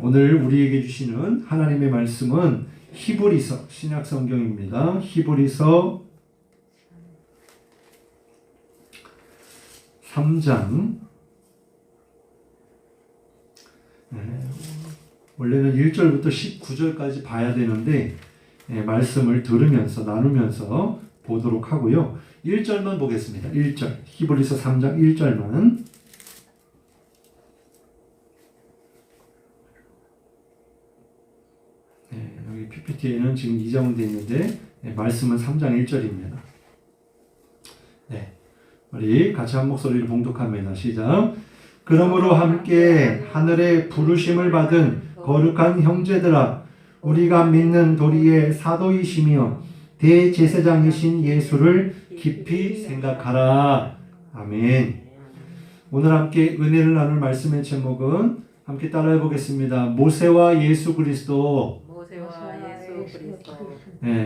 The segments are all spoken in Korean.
오늘 우리에게 주시는 하나님의 말씀은 히브리서 신약 성경입니다. 히브리서 3장. 원래는 1절부터 19절까지 봐야 되는데 말씀을 들으면서 나누면서 보도록 하고요. 1절만 보겠습니다. 1절. 히브리서 3장 1절만. 여기 PPT에는 지금 이정되어 있는데 말씀은 3장 1절입니다. 우리 같이 한 목소리를 봉독합니다. 시작. 그러므로 함께 하늘의 부르심을 받은 거룩한 형제들아, 우리가 믿는 도리의 사도이시며 대제사장이신 예수를 깊이 생각하라. 아멘. 오늘 함께 은혜를 나눌 말씀의 제목은 함께 따라해 보겠습니다. 모세와 예수 그리스도.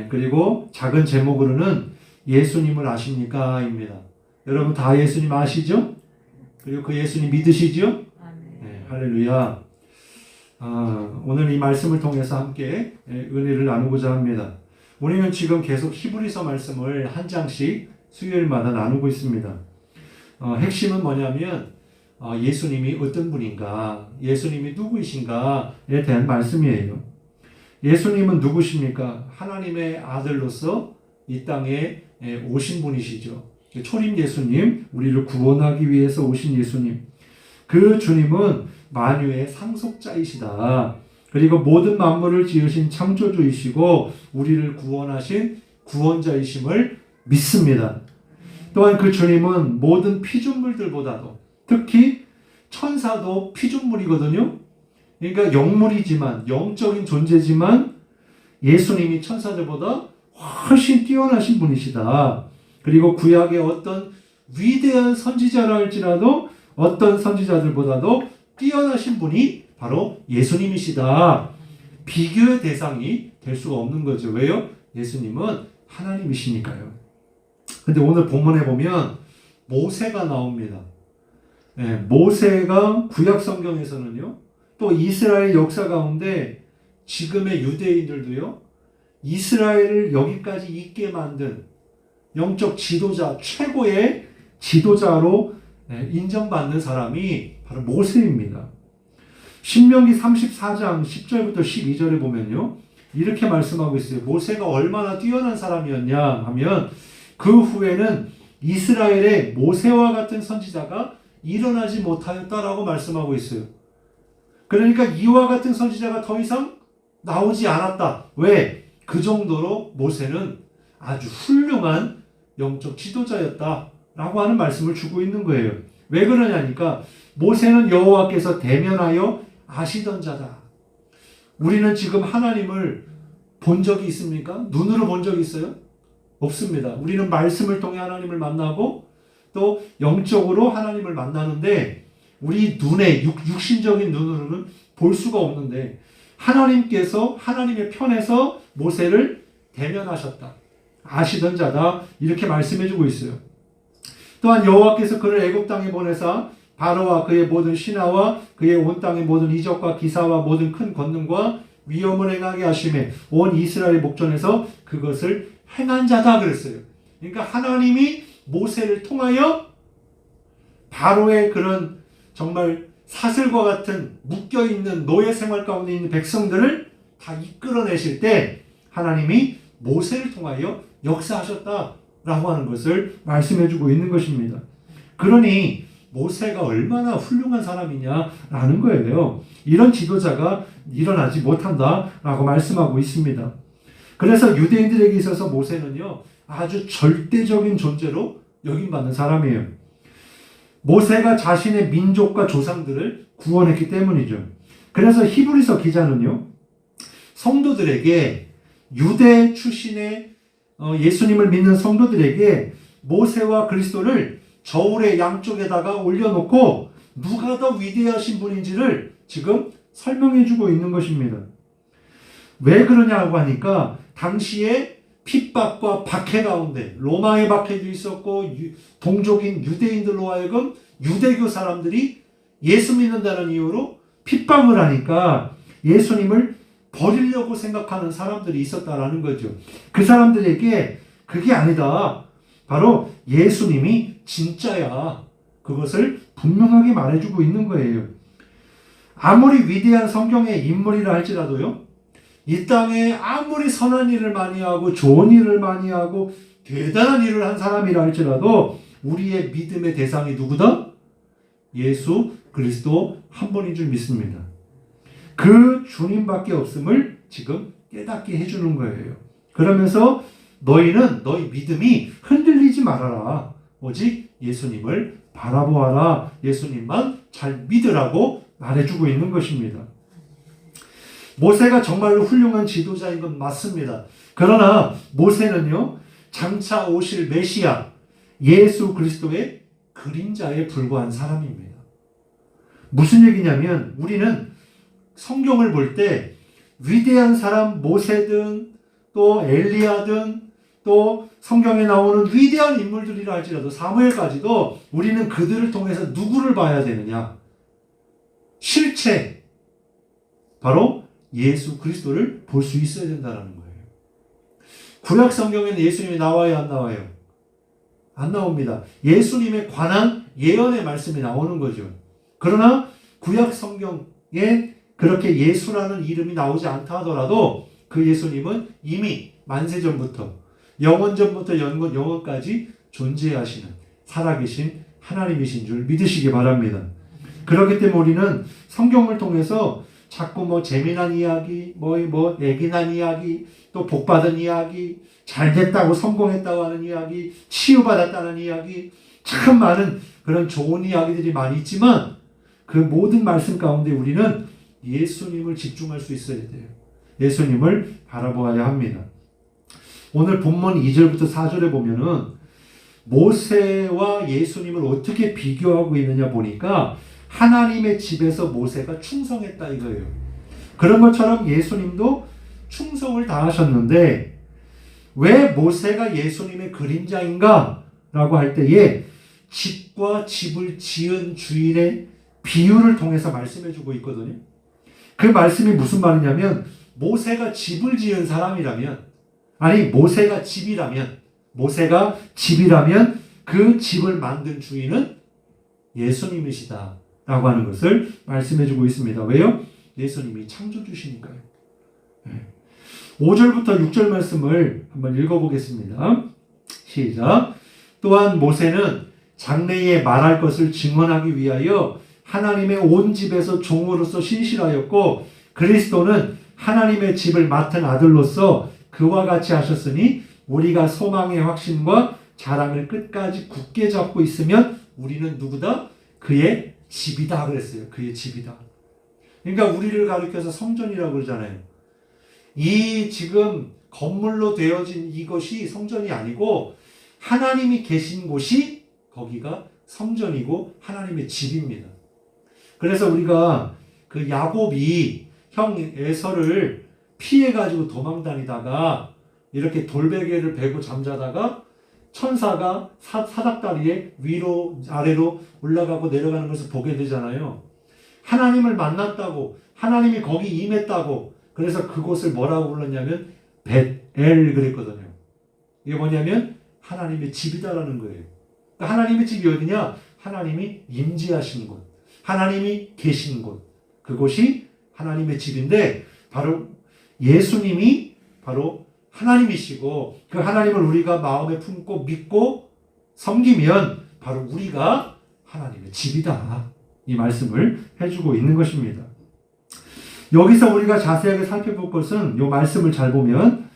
그리고 작은 제목으로는 예수님을 아십니까? 입니다. 여러분 다 예수님 아시죠? 그리고 그 예수님 믿으시죠? 할렐루야. 오늘 이 말씀을 통해서 함께 은혜를 나누고자 합니다. 우리는 지금 계속 히브리서 말씀을 한 장씩 수요일마다 나누고 있습니다. 핵심은 뭐냐면 예수님이 어떤 분인가, 예수님이 누구이신가에 대한 말씀이에요. 예수님은 누구십니까? 하나님의 아들로서 이 땅에 오신 분이시죠. 초림 예수님, 우리를 구원하기 위해서 오신 예수님. 그 주님은 만유의 상속자이시다. 그리고 모든 만물을 지으신 창조주이시고 우리를 구원하신 구원자이심을 믿습니다. 또한 그 주님은 모든 피조물들보다도, 특히 천사도 피조물이거든요. 그러니까 영물이지만, 영적인 존재지만 예수님이 천사들보다 훨씬 뛰어나신 분이시다. 그리고 구약의 어떤 위대한 선지자라 할지라도 어떤 선지자들보다도 뛰어나신 분이 바로 예수님이시다. 비교의 대상이 될 수가 없는 거죠. 왜요? 예수님은 하나님이시니까요. 근데 오늘 본문에 보면 모세가 나옵니다. 모세가 구약 성경에서는요, 또 이스라엘 역사 가운데 지금의 유대인들도요, 이스라엘을 여기까지 있게 만든 영적 지도자, 최고의 지도자로 인정받는 사람이 바로 모세입니다. 신명기 34장 10절부터 12절에 보면요, 이렇게 말씀하고 있어요. 모세가 얼마나 뛰어난 사람이었냐 하면 그 후에는 이스라엘에 모세와 같은 선지자가 일어나지 못하였다라고 말씀하고 있어요. 그러니까 이와 같은 선지자가 더 이상 나오지 않았다. 왜? 그 정도로 모세는 아주 훌륭한 영적 지도자였다라고 하는 말씀을 주고 있는 거예요. 왜 그러냐니까 모세는 여호와께서 대면하여 아시던 자다. 우리는 지금 하나님을 본 적이 있습니까? 눈으로 본 적이 있어요? 없습니다. 우리는 말씀을 통해 하나님을 만나고 또 영적으로 하나님을 만나는데 우리 눈에 육신적인 눈으로는 볼 수가 없는데 하나님께서 하나님의 편에서 모세를 대면하셨다. 아시던 자다. 이렇게 말씀해주고 있어요. 또한 여호와께서 그를 애굽 땅에 보내사 바로와 그의 모든 신하와 그의 온 땅의 모든 이적과 기사와 모든 큰 권능과 위엄을 행하게 하심에 온 이스라엘 목전에서 그것을 행한 자다 그랬어요. 그러니까 하나님이 모세를 통하여 바로의 그런 정말 사슬과 같은 묶여있는 노예 생활 가운데 있는 백성들을 다 이끌어내실 때 하나님이 모세를 통하여 역사하셨다라고 하는 것을 말씀해주고 있는 것입니다. 그러니 모세가 얼마나 훌륭한 사람이냐라는 거예요. 이런 지도자가 일어나지 못한다라고 말씀하고 있습니다. 그래서 유대인들에게 있어서 모세는요, 아주 절대적인 존재로 여김받는 사람이에요. 모세가 자신의 민족과 조상들을 구원했기 때문이죠. 그래서 히브리서 기자는요, 성도들에게 유대 출신의 예수님을 믿는 성도들에게 모세와 그리스도를 저울의 양쪽에다가 올려놓고 누가 더 위대하신 분인지를 지금 설명해주고 있는 것입니다. 왜 그러냐고 하니까 당시에 핍박과 박해 가운데 로마의 박해도 있었고 동족인 유대인들로 하여금 유대교 사람들이 예수 믿는다는 이유로 핍박을 하니까 예수님을 버리려고 생각하는 사람들이 있었다라는 거죠. 그 사람들에게 그게 아니다. 바로 예수님이 진짜야. 그것을 분명하게 말해주고 있는 거예요. 아무리 위대한 성경의 인물이라 할지라도요, 이 땅에 아무리 선한 일을 많이 하고 좋은 일을 많이 하고 대단한 일을 한 사람이라 할지라도 우리의 믿음의 대상이 누구다? 예수 그리스도 한 분인 줄 믿습니다. 그 주님밖에 없음을 지금 깨닫게 해주는 거예요. 그러면서 너희는 너희 믿음이 흔들리지 말아라. 오직 예수님을 바라보아라. 예수님만 잘 믿으라고 말해주고 있는 것입니다. 모세가 정말로 훌륭한 지도자인 건 맞습니다. 그러나 모세는요, 장차 오실 메시아 예수 그리스도의 그림자에 불과한 사람입니다. 무슨 얘기냐면 우리는 성경을 볼 때 위대한 사람 모세든 또 엘리야든 또 성경에 나오는 위대한 인물들이라 할지라도 사무엘까지도 우리는 그들을 통해서 누구를 봐야 되느냐? 실체, 바로 예수 그리스도를 볼 수 있어야 된다는 거예요. 구약 성경에는 예수님이 나와요, 안 나와요? 안 나옵니다. 예수님에 관한 예언의 말씀이 나오는 거죠. 그러나 구약 성경에 그렇게 예수라는 이름이 나오지 않다 하더라도 그 예수님은 이미 만세전부터 영원전부터 영원까지 존재하시는 살아계신 하나님이신 줄 믿으시기 바랍니다. 그렇기 때문에 우리는 성경을 통해서 자꾸 재미난 이야기, 애기난 이야기, 또 복받은 이야기, 잘됐다고 성공했다고 하는 이야기, 치유받았다는 이야기, 참 많은 그런 좋은 이야기들이 많이 있지만 그 모든 말씀 가운데 우리는 예수님을 집중할 수 있어야 돼요. 예수님을 바라보아야 합니다. 오늘 본문 2절부터 4절에 보면은 모세와 예수님을 어떻게 비교하고 있느냐 보니까 하나님의 집에서 모세가 충성했다 이거예요. 그런 것처럼 예수님도 충성을 다하셨는데 왜 모세가 예수님의 그림자인가? 라고 할 때에 집과 집을 지은 주인의 비유를 통해서 말씀해주고 있거든요. 그 말씀이 무슨 말이냐면 모세가 집을 지은 사람이라면 모세가 집이라면 그 집을 만든 주인은 예수님이시다 라고 하는 것을 말씀해주고 있습니다. 왜요? 예수님이 창조주시니까요. 5절부터 6절 말씀을 한번 읽어보겠습니다. 시작. 또한 모세는 장래에 말할 것을 증언하기 위하여 하나님의 온 집에서 종으로서 신실하였고 그리스도는 하나님의 집을 맡은 아들로서 그와 같이 하셨으니 우리가 소망의 확신과 자랑을 끝까지 굳게 잡고 있으면 우리는 누구다? 그의 집이다 그랬어요. 그의 집이다. 그러니까 우리를 가리켜서 성전이라고 그러잖아요. 이 지금 건물로 되어진 이것이 성전이 아니고 하나님이 계신 곳이 거기가 성전이고 하나님의 집입니다. 그래서 우리가 그 야곱이 형 에서를 피해가지고 도망다니다가 이렇게 돌베개를 베고 잠자다가 천사가 사닥다리에 위로 아래로 올라가고 내려가는 것을 보게 되잖아요. 하나님을 만났다고, 하나님이 거기 임했다고, 그래서 그곳을 뭐라고 불렀냐면 벳엘 그랬거든요. 이게 뭐냐면 하나님의 집이다라는 거예요. 그러니까 하나님의 집이 어디냐? 하나님이 임재하시는 곳, 하나님이 계신 곳, 그곳이 하나님의 집인데 바로 예수님이 바로 하나님이시고 그 하나님을 우리가 마음에 품고 믿고 섬기면 바로 우리가 하나님의 집이다. 이 말씀을 해주고 있는 것입니다. 여기서 우리가 자세하게 살펴볼 것은 이 말씀을 잘 보면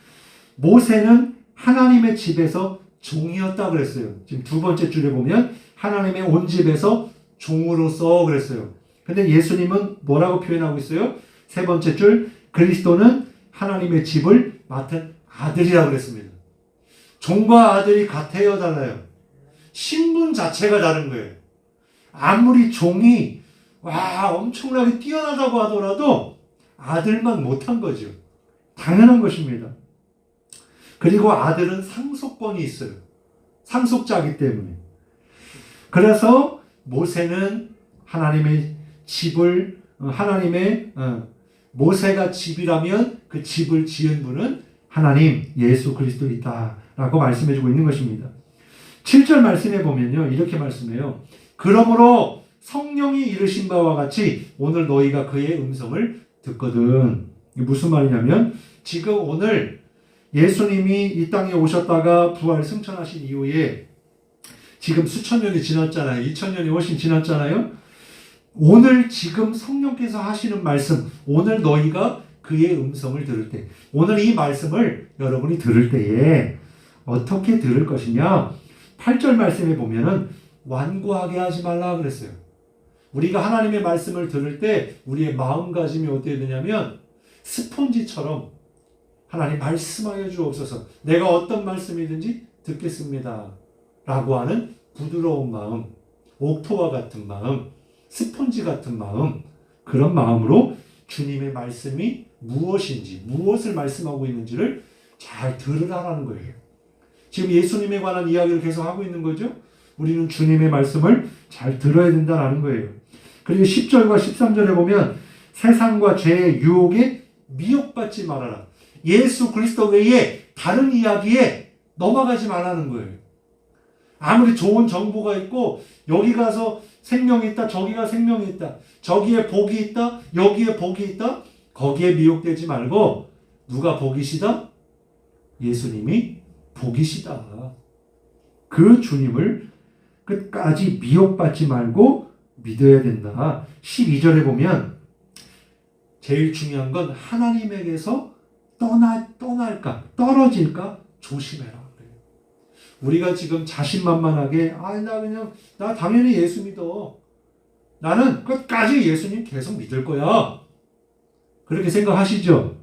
모세는 하나님의 집에서 종이었다 그랬어요. 지금 두 번째 줄에 보면 하나님의 온 집에서 종으로서 그랬어요. 근데 예수님은 뭐라고 표현하고 있어요? 세 번째 줄 그리스도는 하나님의 집을 맡은 아들이라고 그랬습니다. 종과 아들이 같아요, 달라요? 신분 자체가 다른 거예요. 아무리 종이 엄청나게 뛰어나다고 하더라도 아들만 못한 거죠. 당연한 것입니다. 그리고 아들은 상속권이 있어요. 상속자이기 때문에. 그래서 모세는 하나님의 집을 하나님의 모세가 집이라면 그 집을 지은 분은 하나님 예수 그리스도이다 라고 말씀해주고 있는 것입니다. 7절 말씀해 보면요, 이렇게 말씀해요. 그러므로 성령이 이르신 바와 같이 오늘 너희가 그의 음성을 듣거든. 이게 무슨 말이냐면 지금 오늘 예수님이 이 땅에 오셨다가 부활 승천하신 이후에 지금 수천 년이 지났잖아요. 2000년이 훨씬 지났잖아요. 오늘 지금 성령께서 하시는 말씀, 오늘 너희가 그의 음성을 들을 때, 오늘 이 말씀을 여러분이 들을 때에 어떻게 들을 것이냐? 8절 말씀에 보면은 완고하게 하지 말라 그랬어요. 우리가 하나님의 말씀을 들을 때 우리의 마음가짐이 어떻게 되냐면 스폰지처럼 하나님 말씀하여 주옵소서. 내가 어떤 말씀이든지 듣겠습니다. 라고 하는 부드러운 마음, 옥토와 같은 마음, 스폰지 같은 마음, 그런 마음으로 주님의 말씀이 무엇인지, 무엇을 말씀하고 있는지를 잘 들으라라는 거예요. 지금 예수님에 관한 이야기를 계속 하고 있는 거죠. 우리는 주님의 말씀을 잘 들어야 된다는 거예요. 그리고 10절과 13절에 보면 세상과 죄의 유혹에 미혹받지 말아라. 예수 그리스도 외에 다른 이야기에 넘어가지 말라는 거예요. 아무리 좋은 정보가 있고 여기 가서 생명이 있다, 저기가 생명이 있다, 저기에 복이 있다, 여기에 복이 있다, 거기에 미혹되지 말고 누가 복이시다? 예수님이 복이시다. 그 주님을 끝까지 미혹받지 말고 믿어야 된다. 12절에 보면 제일 중요한 건 하나님에게서 떠날까, 떨어질까 조심해라. 우리가 지금 자신만만하게 나 당연히 예수 믿어. 나는 끝까지 예수님 계속 믿을 거야. 그렇게 생각하시죠?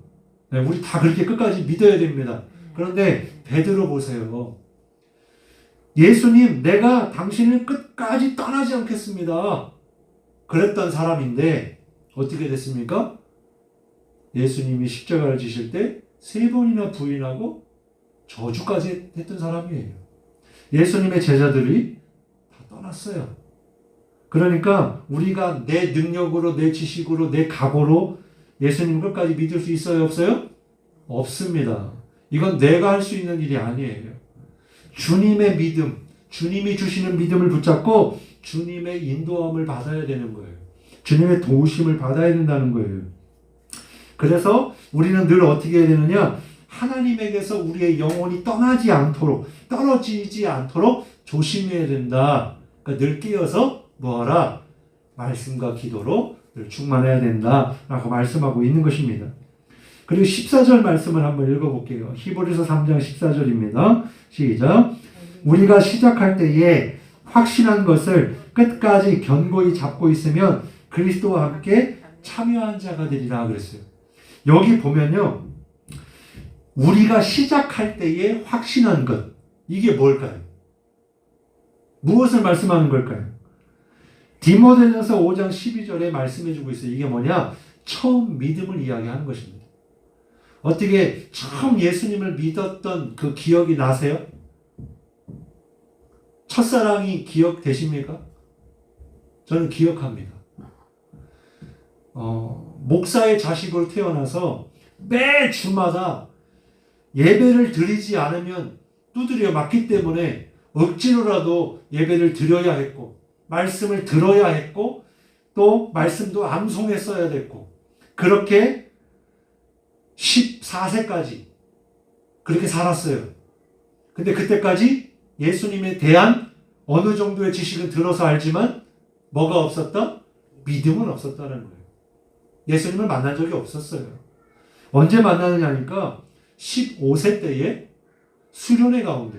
네, 우리 다 그렇게 끝까지 믿어야 됩니다. 그런데 베드로 보세요. 예수님, 내가 당신을 끝까지 떠나지 않겠습니다. 그랬던 사람인데 어떻게 됐습니까? 예수님이 십자가를 지실 때 3번이나 부인하고 저주까지 했던 사람이에요. 예수님의 제자들이 다 떠났어요. 그러니까 우리가 내 능력으로, 내 지식으로, 내 각오로 예수님 끝까지 믿을 수 있어요? 없어요? 없습니다. 이건 내가 할 수 있는 일이 아니에요. 주님의 믿음, 주님이 주시는 믿음을 붙잡고 주님의 인도함을 받아야 되는 거예요. 주님의 도우심을 받아야 된다는 거예요. 그래서 우리는 늘 어떻게 해야 되느냐? 하나님에게서 우리의 영혼이 떠나지 않도록, 떨어지지 않도록 조심해야 된다. 그러니까 늘 깨어서 뭐하라? 말씀과 기도로 늘 충만해야 된다. 라고 말씀하고 있는 것입니다. 그리고 14절 말씀을 한번 읽어볼게요. 히브리서 3장 14절입니다. 시작. 우리가 시작할 때에 확신한 것을 끝까지 견고히 잡고 있으면 그리스도와 함께 참여한 자가 되리라 그랬어요. 여기 보면요. 우리가 시작할 때에 확신한 것. 이게 뭘까요? 무엇을 말씀하는 걸까요? 디모데전서 5장 12절에 말씀해주고 있어요. 이게 뭐냐? 처음 믿음을 이야기하는 것입니다. 어떻게 처음 예수님을 믿었던 그 기억이 나세요? 첫사랑이 기억되십니까? 저는 기억합니다. 목사의 자식으로 태어나서 매 주마다 예배를 드리지 않으면 두드려 맞기 때문에 억지로라도 예배를 드려야 했고 말씀을 들어야 했고 또 말씀도 암송했어야 됐고 그렇게 14세까지 그렇게 살았어요. 근데 그때까지 예수님에 대한 어느 정도의 지식은 들어서 알지만 뭐가 없었다? 믿음은 없었다는 거예요. 예수님을 만난 적이 없었어요. 언제 만나느냐니까 15세 때에 수련회 가운데.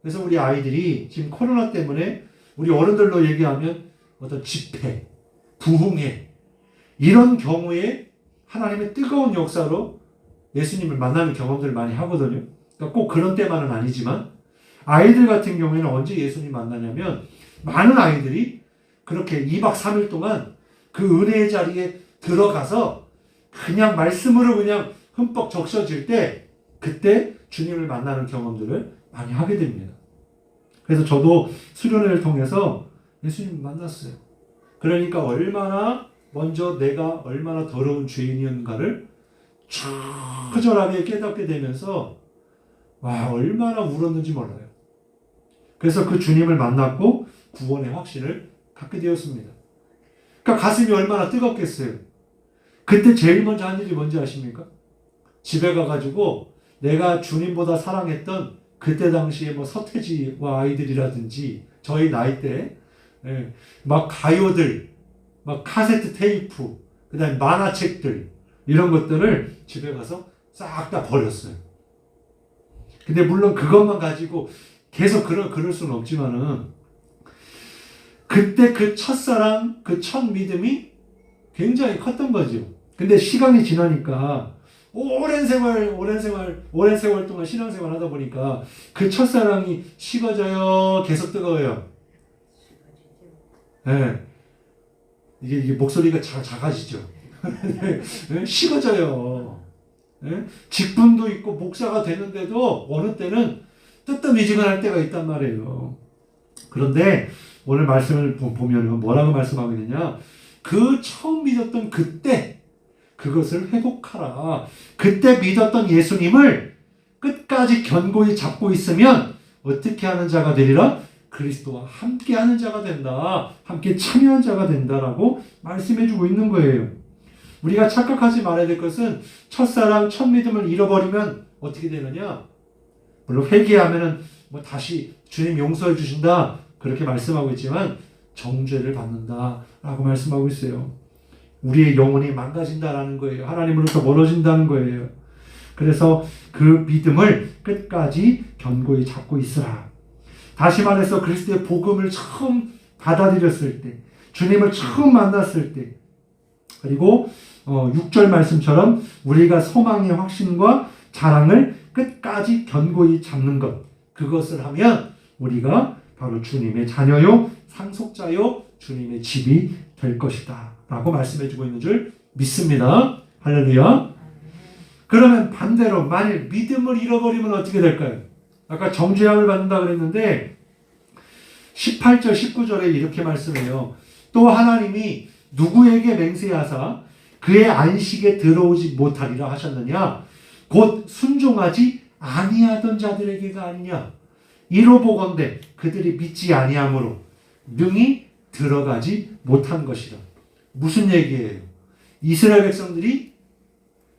그래서 우리 아이들이 지금 코로나 때문에 우리 어른들로 얘기하면 어떤 집회, 부흥회 이런 경우에 하나님의 뜨거운 역사로 예수님을 만나는 경험들을 많이 하거든요. 그러니까 꼭 그런 때만은 아니지만 아이들 같은 경우에는 언제 예수님 만나냐면 많은 아이들이 그렇게 2박 3일 동안 그 은혜의 자리에 들어가서 그냥 말씀으로 그냥 흠뻑 적셔질 때 그때 주님을 만나는 경험들을 많이 하게 됩니다. 그래서 저도 수련회를 통해서 예수님 만났어요. 그러니까 얼마나 먼저 내가 얼마나 더러운 죄인이었는가를 처절하게 깨닫게 되면서 와, 얼마나 울었는지 몰라요. 그래서 그 주님을 만났고 구원의 확신을 갖게 되었습니다. 그러니까 가슴이 얼마나 뜨겁겠어요. 그때 제일 먼저 한 일이 뭔지 아십니까? 집에 가가지고 내가 주님보다 사랑했던 그때 당시에 뭐 서태지와 아이들이라든지 저희 나이 때 막 가요들, 막 카세트 테이프, 그 다음에 만화책들 이런 것들을 집에 가서 싹 다 버렸어요. 근데 물론 그것만 가지고 계속 그럴 수는 없지만은 그때 그 첫사랑, 그 첫 믿음이 굉장히 컸던 거죠. 근데 시간이 지나니까 오랜 세월 동안 신앙생활 하다 보니까 그 첫사랑이 식어져요? 계속 뜨거워요? 네. 이게 목소리가 작아지죠. 네? 식어져요. 네? 직분도 있고 목사가 되는데도 어느 때는 뜨뜻미지근할 때가 있단 말이에요. 그런데 오늘 말씀을 보면 뭐라고 말씀하고 있느냐? 그 처음 믿었던 그때 그것을 회복하라. 그때 믿었던 예수님을 끝까지 견고히 잡고 있으면 어떻게 하는 자가 되리라? 그리스도와 함께 하는 자가 된다. 함께 참여한 자가 된다라고 말씀해주고 있는 거예요. 우리가 착각하지 말아야 될 것은 첫사랑, 첫 믿음을 잃어버리면 어떻게 되느냐? 물론 회개하면은 뭐 다시 주님 용서해 주신다. 그렇게 말씀하고 있지만 정죄를 받는다라고 말씀하고 있어요. 우리의 영혼이 망가진다라는 거예요. 하나님으로부터 멀어진다는 거예요. 그래서 그 믿음을 끝까지 견고히 잡고 있으라. 다시 말해서 그리스도의 복음을 처음 받아들였을 때, 주님을 처음 만났을 때, 그리고 6절 말씀처럼 우리가 소망의 확신과 자랑을 끝까지 견고히 잡는 것, 그것을 하면 우리가 바로 주님의 자녀요, 상속자요, 주님의 집이 될 것이다 라고 말씀해주고 있는 줄 믿습니다. 할렐루야. 그러면 반대로 만일 믿음을 잃어버리면 어떻게 될까요? 아까 정죄함을 받는다 그랬는데 18절 19절에 이렇게 말씀해요. 또 하나님이 누구에게 맹세하사 그의 안식에 들어오지 못하리라 하셨느냐? 곧 순종하지 아니하던 자들에게가 아니냐? 이로 보건대 그들이 믿지 아니함으로 능히 들어가지 못한 것이라. 무슨 얘기예요? 이스라엘 백성들이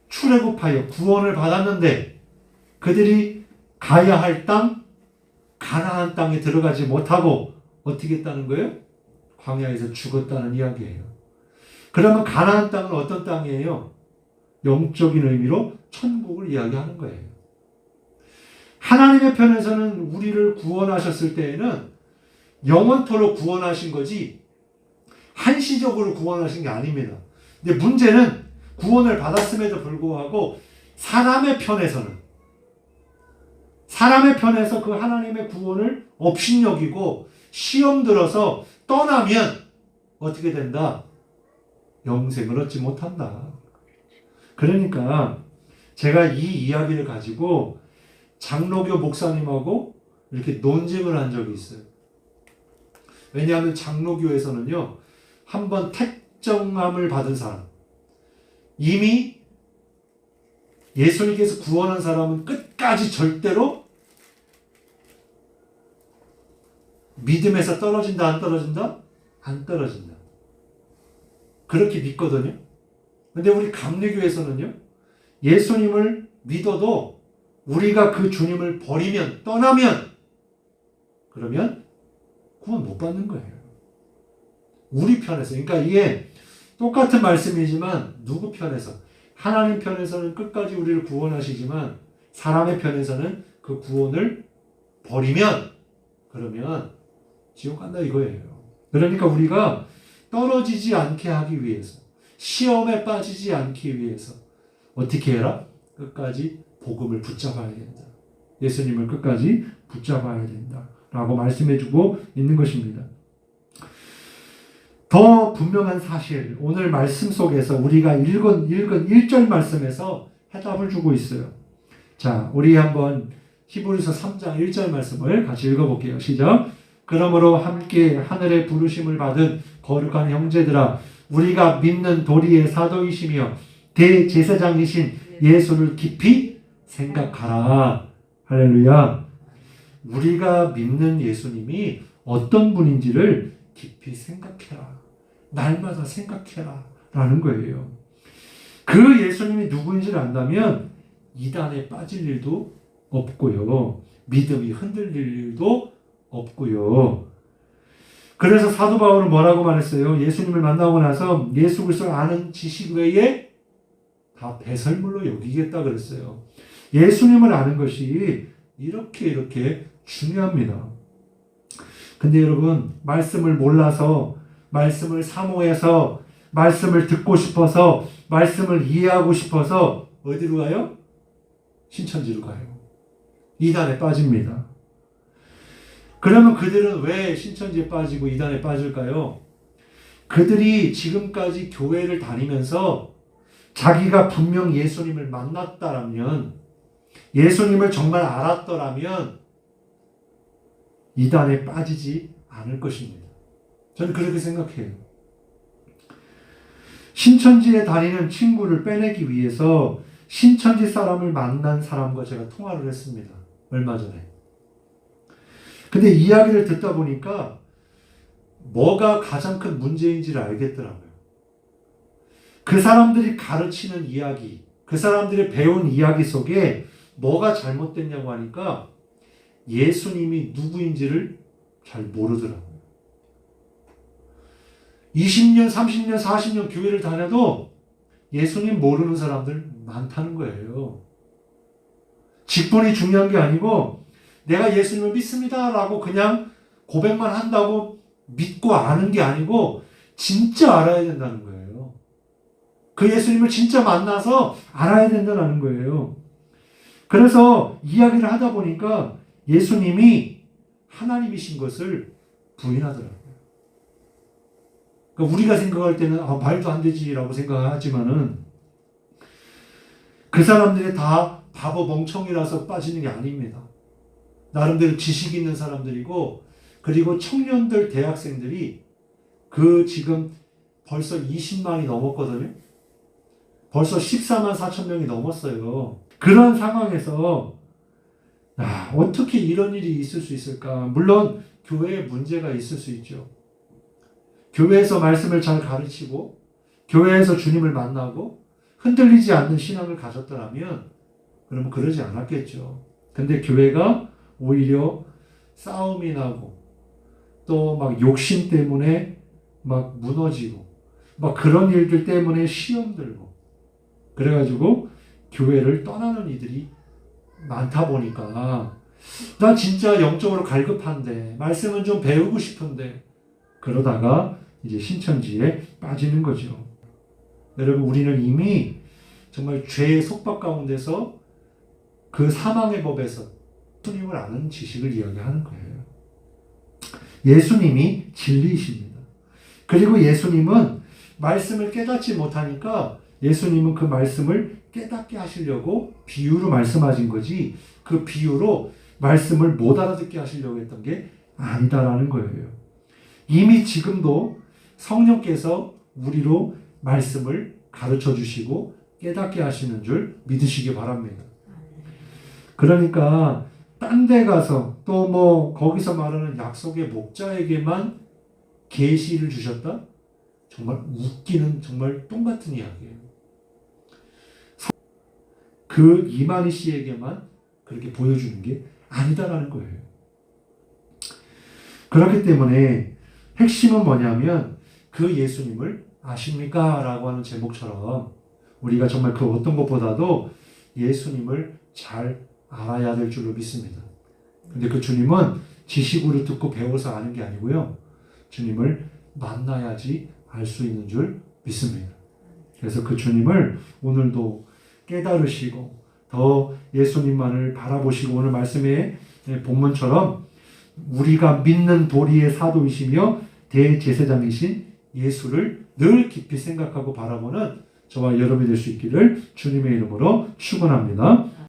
출애굽하여 구원을 받았는데 그들이 가야 할 땅, 가나안 땅에 들어가지 못하고 어떻게 했다는 거예요? 광야에서 죽었다는 이야기예요. 그러면 가나안 땅은 어떤 땅이에요? 영적인 의미로 천국을 이야기하는 거예요. 하나님의 편에서는 우리를 구원하셨을 때에는 영원토록 구원하신 거지 한시적으로 구원하신 게 아닙니다. 근데 문제는 구원을 받았음에도 불구하고 사람의 편에서 그 하나님의 구원을 업신여기고 시험 들어서 떠나면 어떻게 된다? 영생을 얻지 못한다. 그러니까 제가 이 이야기를 가지고 장로교 목사님하고 이렇게 논쟁을 한 적이 있어요. 왜냐하면 장로교에서는요, 한번 택정함을 받은 사람, 이미 예수님께서 구원한 사람은 끝까지 절대로 믿음에서 떨어진다, 안 떨어진다? 안 떨어진다. 그렇게 믿거든요. 근데 우리 감리교에서는요, 예수님을 믿어도 우리가 그 주님을 버리면, 떠나면, 그러면 구원 못 받는 거예요. 우리 편에서. 그러니까 이게 똑같은 말씀이지만 누구 편에서? 하나님 편에서는 끝까지 우리를 구원하시지만 사람의 편에서는 그 구원을 버리면 그러면 지옥 간다 이거예요. 그러니까 우리가 떨어지지 않게 하기 위해서, 시험에 빠지지 않기 위해서 어떻게 해라? 끝까지 복음을 붙잡아야 된다. 예수님을 끝까지 붙잡아야 된다. 라고 말씀해주고 있는 것입니다. 더 분명한 사실, 오늘 말씀 속에서 우리가 읽은 1절 말씀에서 해답을 주고 있어요. 자, 우리 한번 히브리서 3장 1절 말씀을 같이 읽어볼게요. 시작. 그러므로 함께 하늘의 부르심을 받은 거룩한 형제들아, 우리가 믿는 도리의 사도이시며 대제사장이신 예수를 깊이 생각하라. 할렐루야. 우리가 믿는 예수님이 어떤 분인지를 깊이 생각해라. 날마다 생각해라. 라는 거예요. 그 예수님이 누구인지를 안다면 이단에 빠질 일도 없고요. 믿음이 흔들릴 일도 없고요. 그래서 사도 바울은 뭐라고 말했어요? 예수님을 만나고 나서 예수 그리스도를 아는 지식 외에 다 배설물로 여기겠다 그랬어요. 예수님을 아는 것이 이렇게 중요합니다. 근데 여러분, 말씀을 몰라서, 말씀을 사모해서, 말씀을 듣고 싶어서, 말씀을 이해하고 싶어서 어디로 가요? 신천지로 가요. 이단에 빠집니다. 그러면 그들은 왜 신천지에 빠지고 이단에 빠질까요? 그들이 지금까지 교회를 다니면서 자기가 분명 예수님을 만났다라면, 예수님을 정말 알았더라면 이단에 빠지지 않을 것입니다. 저는 그렇게 생각해요. 신천지에 다니는 친구를 빼내기 위해서 신천지 사람을 만난 사람과 제가 통화를 했습니다. 얼마 전에. 근데 이야기를 듣다 보니까 뭐가 가장 큰 문제인지를 알겠더라고요. 그 사람들이 가르치는 이야기, 그 사람들이 배운 이야기 속에 뭐가 잘못됐냐고 하니까 예수님이 누구인지를 잘 모르더라고요. 20년, 30년, 40년 교회를 다녀도 예수님 모르는 사람들 많다는 거예요. 직분이 중요한 게 아니고 내가 예수님을 믿습니다 라고 그냥 고백만 한다고 믿고 아는 게 아니고 진짜 알아야 된다는 거예요. 그 예수님을 진짜 만나서 알아야 된다는 거예요. 그래서 이야기를 하다 보니까 예수님이 하나님이신 것을 부인하더라고요. 그러니까 우리가 생각할 때는 말도 안 되지라고 생각하지만은 그 사람들이 다 바보 멍청이라서 빠지는 게 아닙니다. 나름대로 지식 있는 사람들이고, 그리고 청년들, 대학생들이 그 지금 벌써 20만이 넘었거든요. 벌써 14만 4천 명이 넘었어요. 그런 상황에서 어떻게 이런 일이 있을 수 있을까? 물론 교회에 문제가 있을 수 있죠. 교회에서 말씀을 잘 가르치고 교회에서 주님을 만나고 흔들리지 않는 신앙을 가졌더라면 그러면 그러지 않았겠죠. 근데 교회가 오히려 싸움이 나고 또 막 욕심 때문에 막 무너지고 막 그런 일들 때문에 시험 들고 그래가지고 교회를 떠나는 이들이 많다 보니까 나 진짜 영적으로 갈급한데 말씀은 좀 배우고 싶은데 그러다가 이제 신천지에 빠지는 거죠. 여러분, 우리는 이미 정말 죄의 속박 가운데서 그 사망의 법에서 예수님을 아는 지식을 이야기하는 거예요. 예수님이 진리이십니다. 그리고 예수님은 말씀을 깨닫지 못하니까 예수님은 그 말씀을 깨닫게 하시려고 비유로 말씀하신 거지 그 비유로 말씀을 못 알아듣게 하시려고 했던 게 아니다라는 거예요. 이미 지금도 성령께서 우리로 말씀을 가르쳐 주시고 깨닫게 하시는 줄 믿으시기 바랍니다. 그러니까 딴 데 가서 또 뭐 거기서 말하는 약속의 목자에게만 계시를 주셨다? 정말 웃기는 정말 똥 같은 이야기예요. 그 이만희 씨에게만 그렇게 보여주는 게 아니다라는 거예요. 그렇기 때문에 핵심은 뭐냐면 그 예수님을 아십니까? 라고 하는 제목처럼 우리가 정말 그 어떤 것보다도 예수님을 잘 알아야 될 줄로 믿습니다. 근데 그 주님은 지식으로 듣고 배워서 아는 게 아니고요. 주님을 만나야지 알 수 있는 줄 믿습니다. 그래서 그 주님을 오늘도 깨달으시고 더 예수님만을 바라보시고 오늘 말씀의 본문처럼 우리가 믿는 도리의 사도이시며 대제사장이신 예수를 늘 깊이 생각하고 바라보는 저와 여러분이 될 수 있기를 주님의 이름으로 축원합니다.